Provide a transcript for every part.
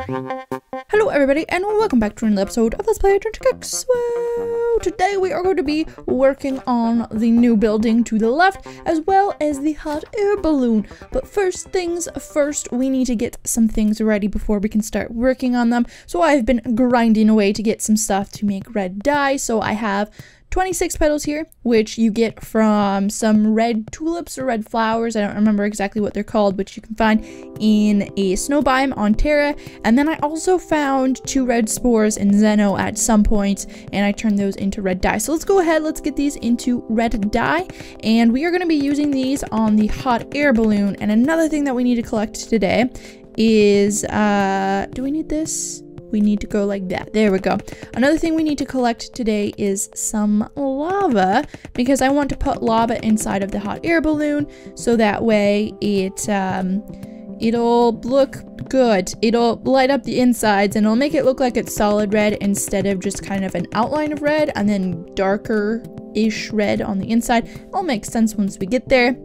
Hello everybody and welcome back to another episode of Let's Play Technica AT2020. Today we are going to be working on the new building to the left as well as the hot air balloon. But first things first, we need to get some things ready before we can start working on them. So I've been grinding away to get some stuff to make red dye. So I have 26 petals here, which you get from some red tulips or red flowers. I don't remember exactly what they're called, which you can find in a snow biome on Terra. And then I also found 2 red spores in Zeno at some point, and I turned those into red dye. So let's go ahead, let's get these into red dye. And we are going to be using these on the hot air balloon. And another thing that we need to collect today is, do we need this? We need to go like that. There we go. Another thing we need to collect today is some lava, because I want to put lava inside of the hot air balloon so that way it'll look good. It'll light up the insides and it'll make it look like it's solid red instead of just kind of an outline of red and then darker-ish red on the inside. It'll make sense once we get there.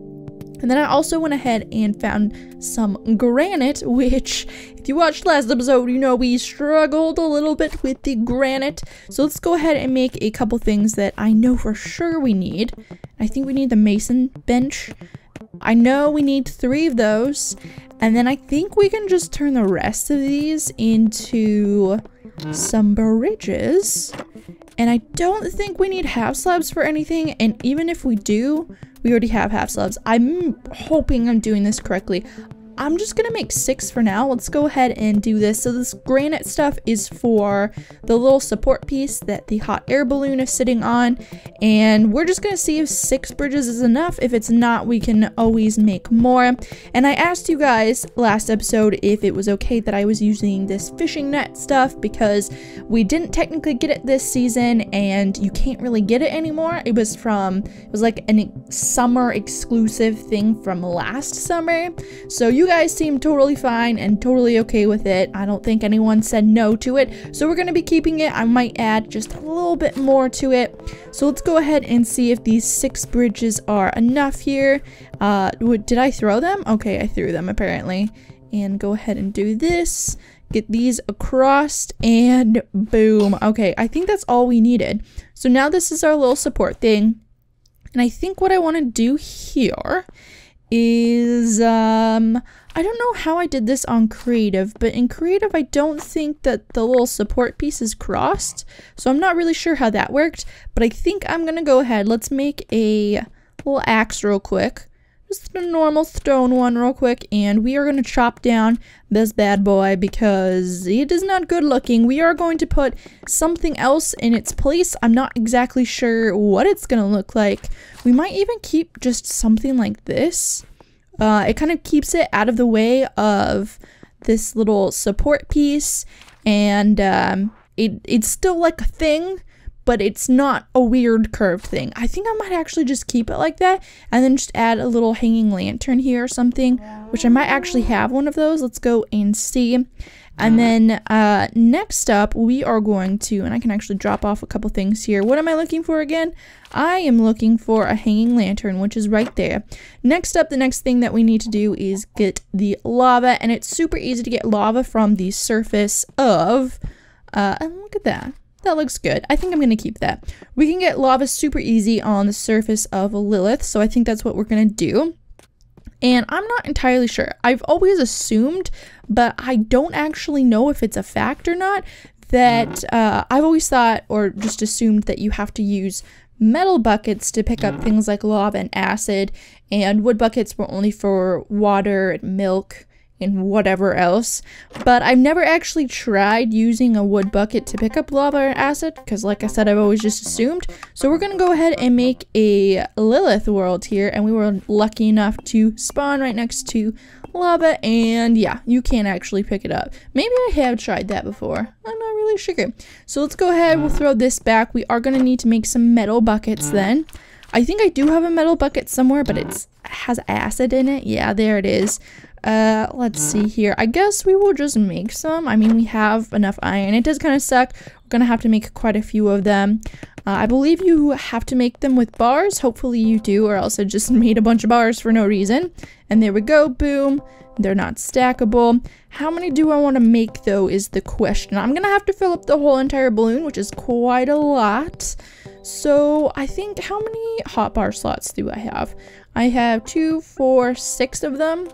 And then I also went ahead and found some granite, which, if you watched last episode, you know we struggled a little bit with the granite. So let's go ahead and make a couple things that I know for sure we need. I think we need the mason bench. I know we need 3 of those. And then I think we can just turn the rest of these into some bridges. And I don't think we need half slabs for anything. And even if we do, we already have half slabs. I'm hoping I'm doing this correctly. I'm just gonna make 6 for now. Let's go ahead and do this. So this granite stuff is for the little support piece that the hot air balloon is sitting on. And we're just gonna see if 6 bridges is enough. If it's not, we can always make more. And I asked you guys last episode if it was okay that I was using this fishing net stuff, because we didn't technically get it this season and you can't really get it anymore. It was like a summer exclusive thing from last summer. So you guys seem totally fine and totally okay with it. I don't think anyone said no to it. So we're going to be keeping it. I might add just a little bit more to it. So let's go ahead and see if these 6 bridges are enough here. Did I throw them? Okay, I threw them apparently. And go ahead and do this. Get these across and boom. Okay, I think that's all we needed. So now this is our little support thing. And I think what I want to do here is, I don't know how I did this on creative, but in creative I don't think that the little support piece is crossed, so I'm not really sure how that worked, but I think I'm gonna go ahead. Let's make a little axe real quick, just a normal stone one real quick, and we are gonna chop down this bad boy because it is not good looking. We are going to put something else in its place. I'm not exactly sure what it's gonna look like. We might even keep just something like this. It kind of keeps it out of the way of this little support piece, and it's still like a thing, but it's not a weird curved thing. I think I might actually just keep it like that and then just add a little hanging lantern here or something, which I might actually have one of those. Let's go and see. And then next up we are going to, and I can actually drop off a couple things here. What am I looking for again? I am looking for a hanging lantern, which is right there. Next up, the next thing that we need to do is get the lava, and it's super easy to get lava from the surface of, and look at that. That looks good. I think I'm going to keep that. We can get lava super easy on the surface of Lilith, so I think that's what we're going to do. And I'm not entirely sure. I've always assumed, but I don't actually know if it's a fact or not, that I've always thought or just assumed that you have to use metal buckets to pick up things like lava and acid, and wood buckets were only for water and milk and whatever else. But I've never actually tried using a wood bucket to pick up lava or acid, because like I said, I've always just assumed. So we're gonna go ahead and make a Lilith world here, and we were lucky enough to spawn right next to lava, and yeah, you can actually pick it up. Maybe I have tried that before. I'm not really sure. So let's go ahead, we'll throw this back. We are gonna need to make some metal buckets then. I think I do have a metal bucket somewhere, but it has acid in it. Yeah, there it is. Let's see here. I guess we will just make some. I mean, we have enough iron. It does kind of suck. We're gonna have to make quite a few of them. I believe you have to make them with bars. Hopefully you do, or else I just made a bunch of bars for no reason. And there we go, boom. They're not stackable. How many do I want to make though is the question. I'm gonna have to fill up the whole entire balloon, which is quite a lot. So I think, how many hot bar slots do I have? I have 2, 4, 6 of them.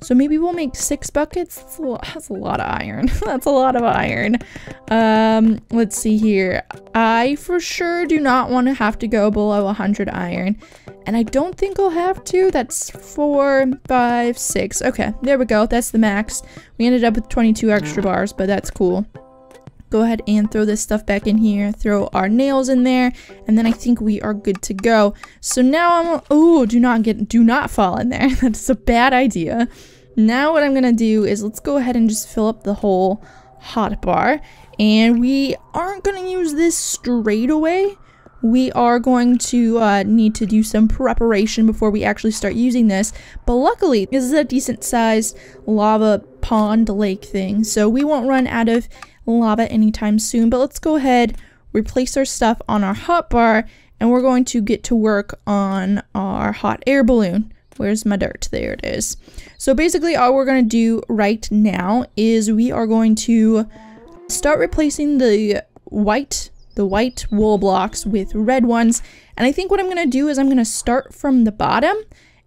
So maybe we'll make 6 buckets. That's a lot of iron. That's a lot of iron. Let's see here. I for sure do not want to have to go below 100 iron. And I don't think I'll have to. That's 4, 5, 6. Okay, there we go. That's the max. We ended up with 22 extra bars, but that's cool. Go ahead and throw this stuff back in here, throw our nails in there, and then I think we are good to go. So now oh, do not fall in there. That's a bad idea. Now what I'm gonna do is let's go ahead and just fill up the whole hot bar, and we aren't gonna use this straight away. We are going to need to do some preparation before we actually start using this, but luckily this is a decent sized lava pond lake thing, so we won't run out of lava anytime soon. But let's go ahead, replace our stuff on our hot bar, and we're going to get to work on our hot air balloon. Where's my dirt? There it is. So basically all we're going to do right now is we are going to start replacing the white wool blocks with red ones. And I think what I'm going to do is I'm going to start from the bottom,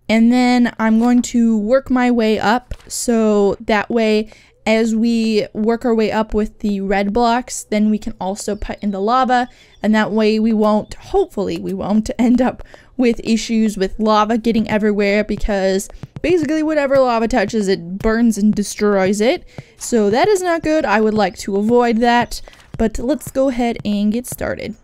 and then I'm going to work my way up, so that way as we work our way up with the red blocks, then we can also put in the lava, and that way we won't, hopefully we won't end up with issues with lava getting everywhere, because basically whatever lava touches, it burns and destroys it. So that is not good. I would like to avoid that, but let's go ahead and get started.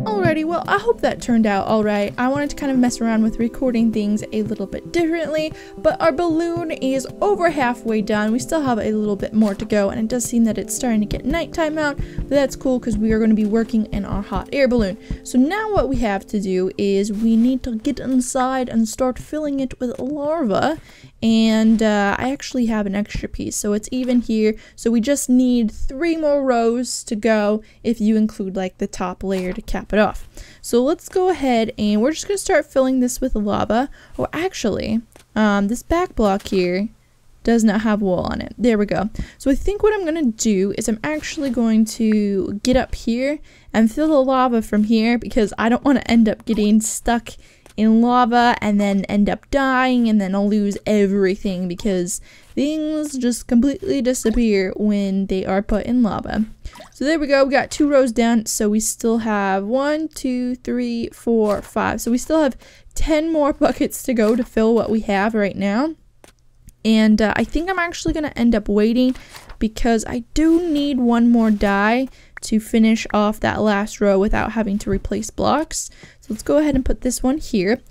Alrighty, well, I hope that turned out alright. I wanted to kind of mess around with recording things a little bit differently, but our balloon is over halfway done. We still have a little bit more to go, and it does seem that it's starting to get nighttime out, but that's cool because we are going to be working in our hot air balloon. So now what we have to do is we need to get inside and start filling it with lava, and I actually have an extra piece, so it's even here. So we just need 3 more rows to go if you include like the top layer to cap it off. So let's go ahead and we're just gonna start filling this with lava. Oh, actually, this back block here does not have wool on it. There we go. So I think what I'm gonna do is I'm actually going to get up here and fill the lava from here, because I don't want to end up getting stuck in lava and then end up dying, and then I'll lose everything, because things just completely disappear when they are put in lava. So there we go, we got 2 rows down, so we still have 1, 2, 3, 4, 5. So we still have 10 more buckets to go to fill what we have right now. And I think I'm actually going to end up waiting, because I do need 1 more die to finish off that last row without having to replace blocks. So let's go ahead and put this one here.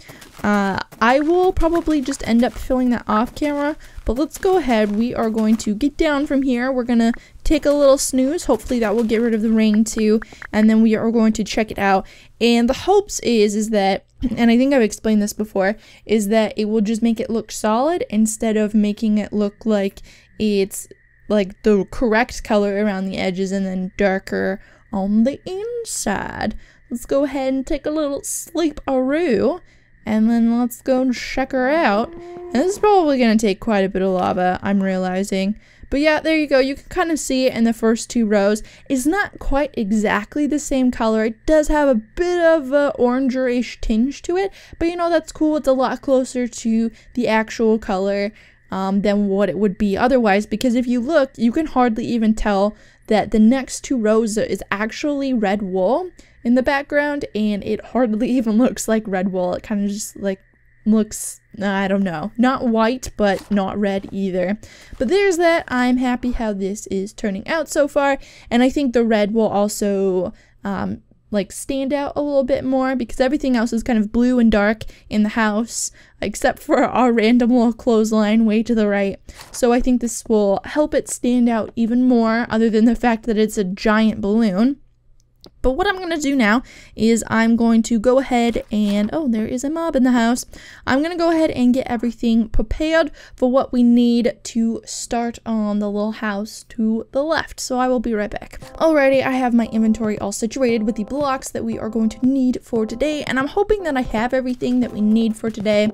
I will probably just end up filling that off camera, but let's go ahead. We are going to get down from here. We're going to take a little snooze. Hopefully that will get rid of the rain too, and then we are going to check it out. And the hopes is that, and I think I've explained this before, is that it will just make it look solid instead of making it look like it's like the correct color around the edges and then darker on the inside. Let's go ahead and take a little sleep-a-roo, and then let's go and check her out. And this is probably going to take quite a bit of lava, I'm realizing. But yeah, there you go. You can kind of see it in the first 2 rows. It's not quite exactly the same color. It does have a bit of a orangerish tinge to it, but you know, that's cool. It's a lot closer to the actual color than what it would be otherwise, because if you look, you can hardly even tell that the next 2 rows is actually red wool in the background, and it hardly even looks like red wool. It kind of just like looks, I don't know, not white but not red either. But there's that. I'm happy how this is turning out so far, and I think the red will also like stand out a little bit more, because everything else is kind of blue and dark in the house, except for our random little clothesline way to the right. So I think this will help it stand out even more, other than the fact that it's a giant balloon. But what I'm going to do now is I'm going to go ahead and, oh, there is a mob in the house. I'm going to go ahead and get everything prepared for what we need to start on the little house to the left. So I will be right back. Alrighty, I have my inventory all situated with the blocks that we are going to need for today. And I'm hoping that I have everything that we need for today.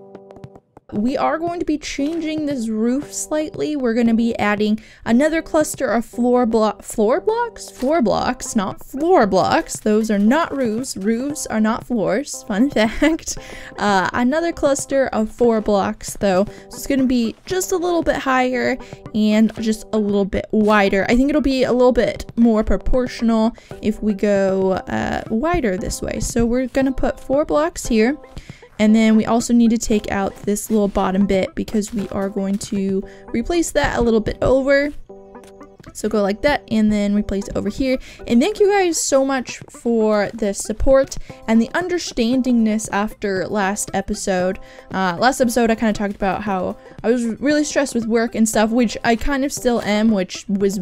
We are going to be changing this roof slightly. We're going to be adding another cluster of floor blocks, not floor blocks. Those are not roofs. Roofs are not floors. Fun fact. Another cluster of 4 blocks though. So it's going to be just a little bit higher and just a little bit wider. I think it'll be a little bit more proportional if we go wider this way. So we're going to put 4 blocks here. And then we also need to take out this little bottom bit because we are going to replace that a little bit over. So go like that and then replace it over here. And thank you guys so much for the support and the understandingness after last episode. Last episode I kind of talked about how I was really stressed with work and stuff, which I kind of still am, which was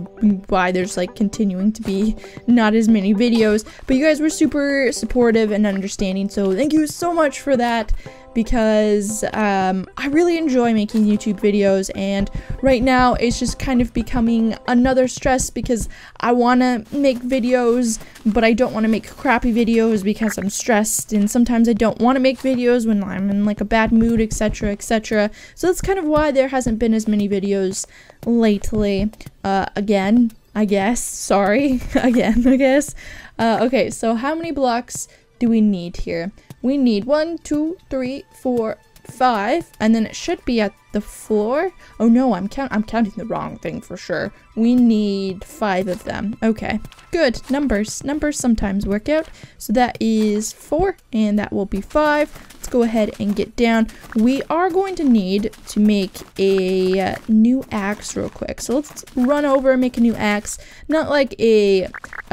why there's like continuing to be not as many videos. But you guys were super supportive and understanding, so thank you so much for that. Because I really enjoy making YouTube videos, and right now it's just kind of becoming another stress because I want to make videos, but I don't want to make crappy videos because I'm stressed, and sometimes I don't want to make videos when I'm in like a bad mood, etc, etc. So that's kind of why there hasn't been as many videos lately. Again, I guess. Sorry. Again, I guess. Okay, so how many blocks do we need here? We need 1, 2, 3, 4, 5, and then it should be at the floor. Oh no, I'm counting the wrong thing for sure. We need 5 of them. Okay, good. Numbers sometimes work out. So that is 4, and that will be 5. Let's go ahead and get down. We are going to need to make a new axe real quick. So let's run over and make a new axe. Not like a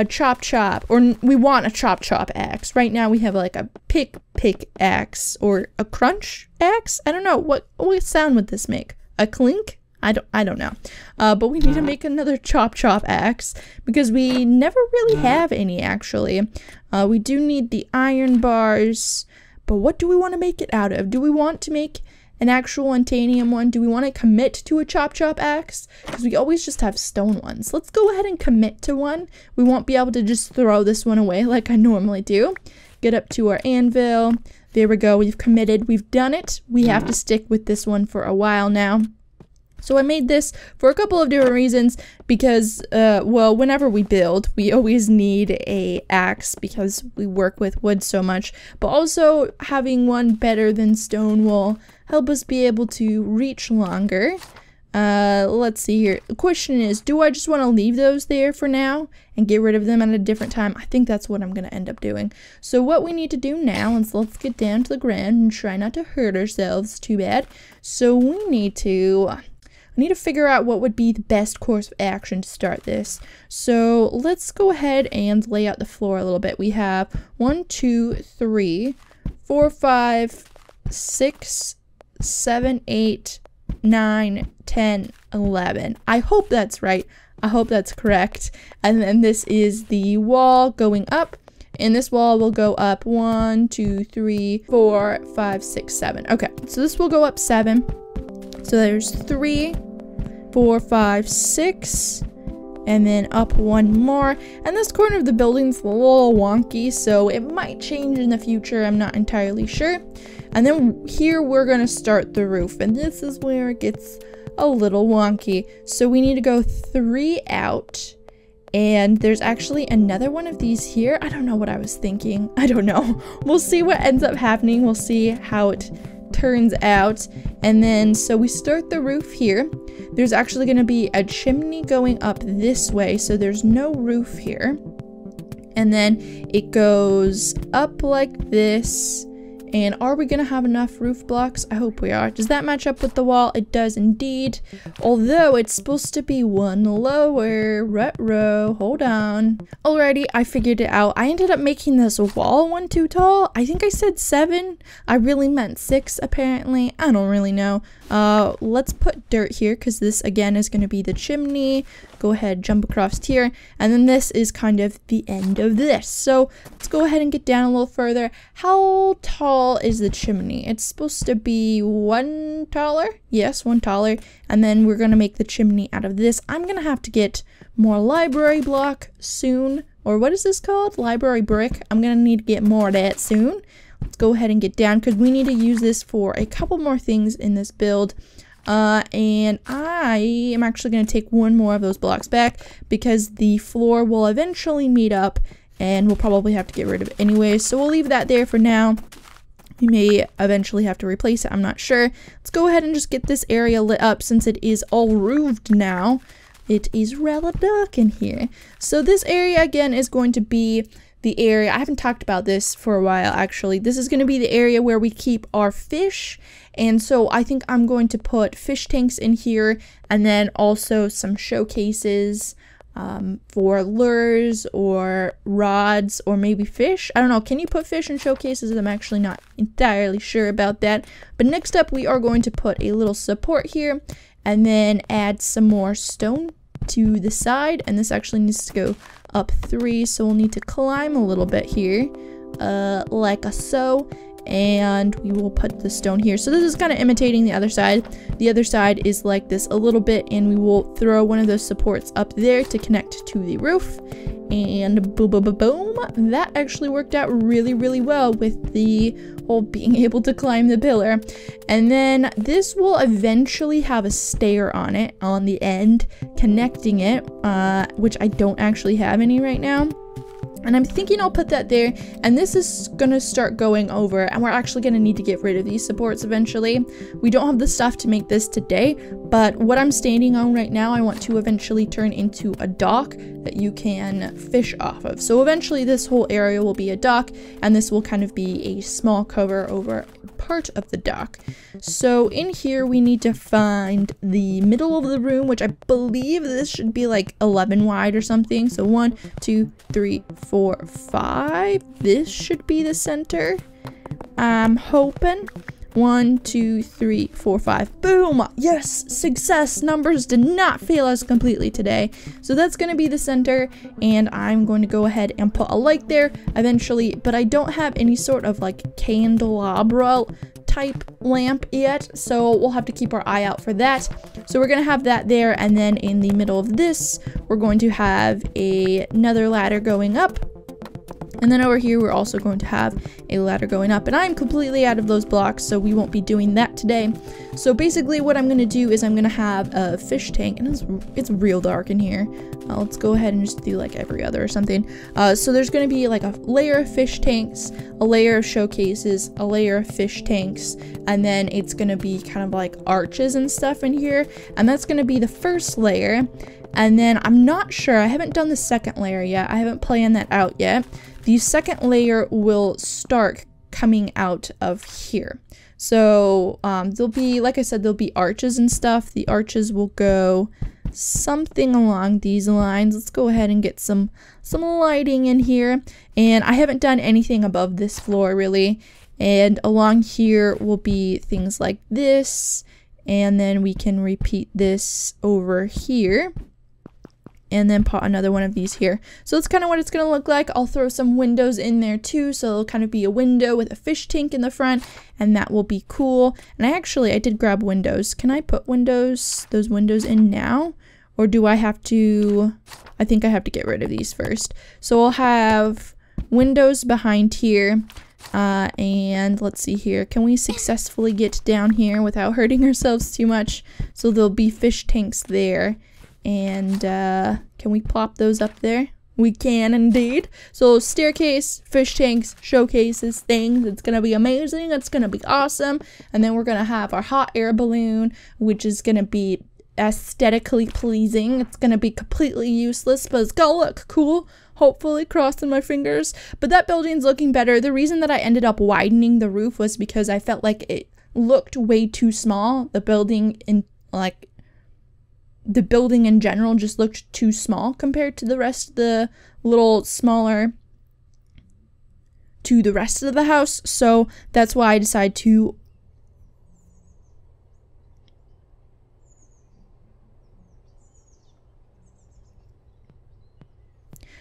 chop, or we want a chop axe. Right now we have like a pick axe or a crunch axe. I don't know what sound would this make? A clink? I don't know. But we need to make another chop axe because we never really have any actually. We do need the iron bars, but what do we want to make it out of? Do we want to make an actual titanium one? Do we want to commit to a chop axe? Because we always just have stone ones. Let's go ahead and commit to one. We won't be able to just throw this one away like I normally do. Get up to our anvil. There we go. We've committed. We've done it. We have to stick with this one for a while now. So I made this for a couple of different reasons because, well, whenever we build, we always need a axe because we work with wood so much. But also having one better than stone will help us be able to reach longer. Let's see here. The question is, do I just want to leave those there for now and get rid of them at a different time? I think that's what I'm going to end up doing. So what we need to do now is let's get down to the ground and try not to hurt ourselves too bad. So we need to... I need to figure out what would be the best course of action to start this. So let's go ahead and lay out the floor a little bit. We have 1, 2, 3, 4, 5, 6, 7, 8, 9, 10, 11. I hope that's right. I hope that's correct. And then this is the wall going up. And this wall will go up 1, 2, 3, 4, 5, 6, 7. Okay, so this will go up 7. So there's 3, 4, 5, 6, and then up 1 more. And this corner of the building's a little wonky, so it might change in the future. I'm not entirely sure. And then here we're going to start the roof, and this is where it gets a little wonky. So we need to go 3 out, and there's actually another one of these here. I don't know what I was thinking. I don't know. We'll see what ends up happening. We'll see how it turns out. And then so we start the roof here. There's actually going to be a chimney going up this way, so there's no roof here. And then it goes up like this, And are we gonna have enough roof blocks? I hope we are. Does that match up with the wall? It does indeed. Although it's supposed to be one lower. Retro. Hold on. Alrighty, I figured it out. I ended up making this wall one too tall. I think I said 7. I really meant 6 apparently. I don't really know. Let's put dirt here because this again is going to be the chimney. Go ahead, jump across here, and then this is kind of the end of this. So let's go ahead and get down a little further. How tall is the chimney? It's supposed to be 1 taller. Yes, 1 taller. And then we're going to make the chimney out of this. I'm going to have to get more library block soon. Or what is this called? Library brick. I'm going to need to get more of that soon. Let's go ahead and get down because we need to use this for a couple more things in this build. And I am actually going to take one more of those blocks back because the floor will eventually meet up and we'll probably have to get rid of it anyway. So we'll leave that there for now. We may eventually have to replace it. I'm not sure. Let's go ahead and just get this area lit up since it is all roofed now. It is rather dark in here. So this area again is going to be the area, I haven't talked about this for a while actually. This is going to be the area where we keep our fish. And so I think I'm going to put fish tanks in here and then also some showcases for lures or rods or maybe fish. I don't know. Can you put fish in showcases? I'm actually not entirely sure about that. But next up we are going to put a little support here and then add some more stone to the side. And this actually needs to go up 3, so we'll need to climb a little bit here like so, and we will put the stone here. So this is kind of imitating the other side. The other side is like this a little bit, and we will throw one of those supports up there to connect to the roof, and boom boom boom boom. That actually worked out really well with the whole being able to climb the pillar. And then this will eventually have a stair on it on the end connecting it, which I don't actually have any right now. And I'm thinking I'll put that there, and this is gonna start going over, and we're actually gonna need to get rid of these supports eventually. We don't have the stuff to make this today, but what I'm standing on right now I want to eventually turn into a dock that you can fish off of. So eventually this whole area will be a dock, and this will kind of be a small cover over part of the dock. So in here we need to find the middle of the room, which I believe this should be like 11 wide or something. So 1, 2, 3, 4, 5. This should be the center. I'm hoping. 1, 2, 3, 4, 5. Boom! Yes! Success! Numbers did not fail us completely today. So that's going to be the center, and I'm going to go ahead and put a light there eventually, but I don't have any sort of like candelabra type lamp yet, so we'll have to keep our eye out for that. So we're going to have that there, and then in the middle of this, we're going to have another ladder going up. And then over here, we're also going to have a ladder going up. And I'm completely out of those blocks, so we won't be doing that today. So basically what I'm going to do is I'm going to have a fish tank. And it's real dark in here. Let's go ahead and just do like every other or something. So there's going to be like a layer of fish tanks, a layer of showcases, a layer of fish tanks. And then it's going to be kind of like arches and stuff in here. And that's going to be the first layer. And then I'm not sure, I haven't done the second layer yet. I haven't planned that out yet. The second layer will start coming out of here. So there'll be, like I said, there'll be arches and stuff. The arches will go something along these lines. Let's go ahead and get some lighting in here. And I haven't done anything above this floor really. And along here will be things like this. And then we can repeat this over here. And then put another one of these here. So that's kind of what it's going to look like. I'll throw some windows in there too, so it'll kind of be a window with a fish tank in the front, and that will be cool. And I did grab windows. Can I put those windows in now? Or do I have to, I think I have to get rid of these first. So I'll have windows behind here. And let's see here. Can we successfully get down here without hurting ourselves too much? So there'll be fish tanks there. And can we plop those up there? We can indeed. So staircase, fish tanks, showcases, things. It's going to be amazing. It's going to be awesome. And then we're going to have our hot air balloon, which is going to be aesthetically pleasing. It's going to be completely useless, but it's going to look cool. hopefully, crossing my fingers. But that building's looking better. The reason that I ended up widening the roof was because I felt like it looked way too small. The building in general just looked too small compared to the rest of the little smaller to the rest of the house. So that's why I decided to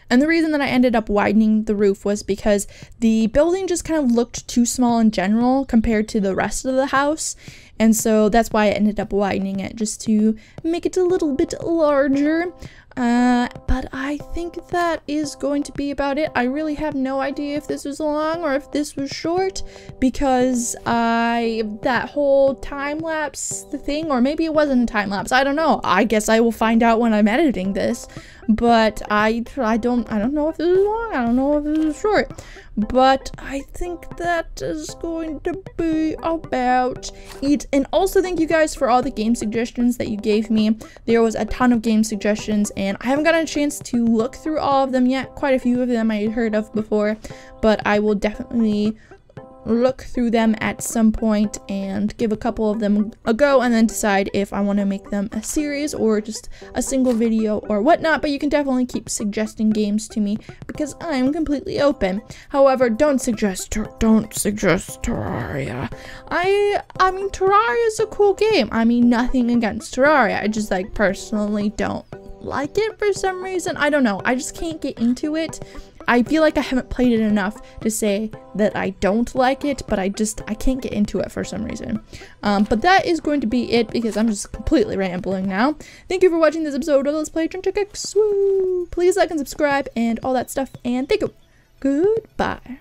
And the reason that I ended up widening the roof was because the building just kind of looked too small in general compared to the rest of the house. And so that's why I ended up widening it, just to make it a little bit larger. But I think that is going to be about it. I really have no idea if this was long or if this was short, because that whole time-lapse thing, or maybe it wasn't a time-lapse, I don't know. I guess I will find out when I'm editing this. But I don't know if this is long, I don't know if this is short. But I think that is going to be about it. And also thank you guys for all the game suggestions that you gave me. There was a ton of game suggestions, and I haven't gotten a chance to look through all of them yet. Quite a few of them I had heard of before, but I will definitely look through them at some point and give a couple of them a go, and then decide if I want to make them a series or just a single video or whatnot. But you can definitely keep suggesting games to me, because I'm completely open. However, don't suggest Terraria. I mean, Terraria is a cool game. I mean, nothing against Terraria. I just personally don't like it for some reason. I don't know, I just can't get into it. I feel like I haven't played it enough to say that I don't like it, but I can't get into it for some reason. But that is going to be it, because I'm just completely rambling now. Thank you for watching this episode of Let's Play Technica AT2020. Please like and subscribe and all that stuff, and thank you. Goodbye.